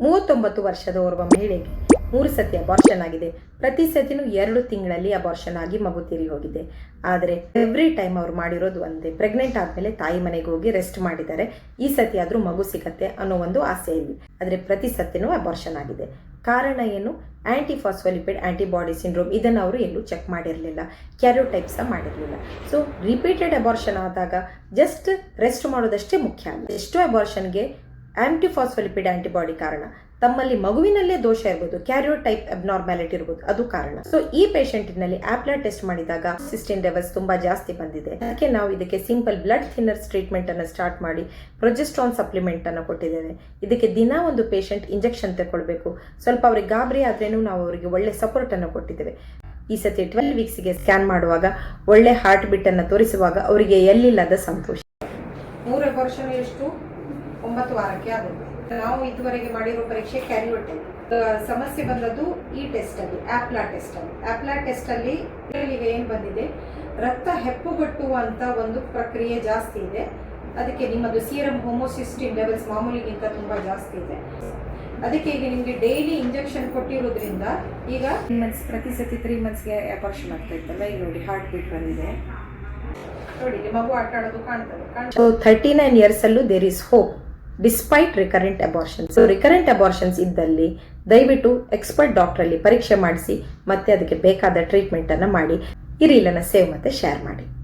39 ವರ್ಷದ ಓರ್ವ ಮಹಿಳೆಗೆ 3 ಸತಿ ಅಬಾರ್ಷನ್ ಆಗಿದೆ. ಪ್ರತಿ ಸತಿನೂ 2 ತಿಂಗಳಲ್ಲಿ ಅಬಾರ್ಷನ್ ಆಗಿ ಮಗು ತೀರಿ ಹೋಗಿದೆ. ಆದರೆ ಎವ್ರಿ ಟೈಮ್ ಅವ್ರು ಮಾಡಿರೋದು ಒಂದೇ, ಪ್ರೆಗ್ನೆಂಟ್ ಆದಮೇಲೆ ತಾಯಿ ಮನೆಗೆ ಹೋಗಿ ರೆಸ್ಟ್ ಮಾಡಿದ್ದಾರೆ, ಈ ಸತಿ ಆದರೂ ಮಗು ಸಿಗತ್ತೆ ಅನ್ನೋ ಒಂದು ಆಸೆಯಲ್ಲಿ. ಆದರೆ ಪ್ರತಿ ಸತಿನೂ ಅಬಾರ್ಷನ್ ಆಗಿದೆ. ಕಾರಣ ಏನು? ಆಂಟಿಫಾಸ್ಫೋಲಿಪಿಡ್ ಆಂಟಿಬಾಡಿ ಸಿಂಡ್ರೋಮ್. ಇದನ್ನು ಅವರು ಎಲ್ಲೂ ಚೆಕ್ ಮಾಡಿರಲಿಲ್ಲ, ಕ್ಯಾರಿಯೋಟೈಪ್ ಸಹ ಮಾಡಿರಲಿಲ್ಲ. ಸೊ ರಿಪೀಟೆಡ್ ಅಬಾರ್ಷನ್ ಆದಾಗ ಜಸ್ಟ್ ರೆಸ್ಟ್ ಮಾಡೋದಷ್ಟೇ ಮುಖ್ಯ ಅಲ್ಲ. ಎಷ್ಟೋ ಅಬಾರ್ಷನ್ಗೆ ಆಂಟಿಫಾಸ್ಫೋಲಿಪಿಡ್ ಆಂಟಿಬಾಡಿ ಕಾರಣ. ತಮ್ಮಲ್ಲಿ ಮಗುವಿನಲ್ಲೇ ದೋಷ ಇರ್ಬೋದು, ಕ್ಯಾರಿಯೋಟೈಪ್ ಅಬ್ನಾರ್ಮ್ಯಾಲಿಟಿ ಇರ್ಬೋದು, ಅದು ಕಾರಣ. ಸೊ ಈ ಪೇಷಂಟಿನಲ್ಲಿ ಆಪ್ಲಾ ಟೆಸ್ಟ್ ಮಾಡಿದಾಗ ಸಿಸ್ಟಿನ್ ಲೆವೆಲ್ಸ್ ತುಂಬಾ ಜಾಸ್ತಿ ಬಂದಿದೆ. ಅದಕ್ಕೆ ನಾವು ಇದಕ್ಕೆ ಸಿಂಪಲ್ ಬ್ಲಡ್ ಥಿನ್ನರ್ಸ್ ಟ್ರೀಟ್ಮೆಂಟ್ ಅನ್ನು ಸ್ಟಾರ್ಟ್ ಮಾಡಿ ಪ್ರೊಜೆಸ್ಟ್ರಾನ್ ಸಪ್ಲಿಮೆಂಟ್ ಅನ್ನು ಕೊಟ್ಟಿದ್ದೇವೆ. ಇದಕ್ಕೆ ದಿನ ಒಂದು ಪೇಷಂಟ್ ಇಂಜೆಕ್ಷನ್ ತಗೊಳ್ಬೇಕು. ಸ್ವಲ್ಪ ಅವ್ರಿಗೆ ಗಾಬರಿ ಆದ್ರೇನು ನಾವು ಅವರಿಗೆ ಒಳ್ಳೆ ಸಪೋರ್ಟ್ ಅನ್ನು ಕೊಟ್ಟಿದ್ದೇವೆ. ಈ ಸತಿ 12 ವೀಕ್ಸ್ಗೆ ಸ್ಕ್ಯಾನ್ ಮಾಡುವಾಗ ಒಳ್ಳೆ ಹಾರ್ಟ್ ಬೀಟ್ ಅನ್ನು ತೋರಿಸುವಾಗ ಅವರಿಗೆ ಎಲ್ಲಿಲ್ಲದ ಸಂತೋಷ. 3 ಅಬಾರ್ಷನ್ ಎಷ್ಟು 9 ವಾರಕ್ಕೆ ಆಗುತ್ತೆ. ನಾವು ಇದುವರೆಗೆ ಮಾಡಿರೋ ಪರೀಕ್ಷೆ ಕ್ಯಾರಿಯೋಟೈಪ್. ಸಮಸ್ಯೆ ಬಂದದ್ದು ಈ ಟೆಸ್ಟ್ ಅಲ್ಲಿ, ಆಪ್ಲಾ ಟೆಸ್ಟ್ ಅಲ್ಲಿ. ಆಪ್ಲಾ ಟೆಸ್ಟ್ ಅಲ್ಲಿ ಈಗ ಏನು ಬಂದಿದೆ, ರಕ್ತ ಹೆಪ್ಪುಗಟ್ಟುವಂತ ಒಂದು ಪ್ರಕ್ರಿಯೆ ಜಾಸ್ತಿ ಇದೆ. ಅದಕ್ಕೆ ನಿಮ್ಮದು ಸೀರಮ್ ಹೋಮೋಸಿಸ್ಟಿನ್ ಲೆವೆಲ್ಸ್ ಮಾಮೂಲಿಗಿಂತ ತುಂಬಾ ಜಾಸ್ತಿ ಇದೆ. ಅದಕ್ಕೆ ಈಗ ನಿಮಗೆ ಡೈಲಿ ಇಂಜೆಕ್ಷನ್ ಕೊಟ್ಟಿರೋದ್ರಿಂದ ಈಗ ಪ್ರತಿ ಸತಿ 3 ಮಂತ್ಸ್ಗೆ ಅಬಾರ್ಷನ್ ಆಗ್ತಾ ಇತ್ತಲ್ಲ, ಈಗ ನೋಡಿ ಹಾರ್ಟ್ ಬೀಟ್ ಬಂದಿದೆ ನೋಡಿ, ಮಗು ಆಟ ಆಡೋದು ಕಾಣ್ತದೆ. 39 ಇಯರ್ಸ್ ಅಲ್ಲೂ there is hope despite recurrent abortions. So recurrent abortions ಇದ್ದಲ್ಲಿ ದಯವಿಟ್ಟು ಎಕ್ಸ್ಪರ್ಟ್ ಡಾಕ್ಟರ್ ಅಲ್ಲಿ ಪರೀಕ್ಷೆ ಮಾಡಿಸಿ ಮತ್ತೆ ಅದಕ್ಕೆ ಬೇಕಾದ ಟ್ರೀಟ್ಮೆಂಟ್ ಅನ್ನ ಮಾಡಿ. ಈ ರೀಲನ್ನು ಸೇವ್ ಮತ್ತೆ ಶೇರ್ ಮಾಡಿ.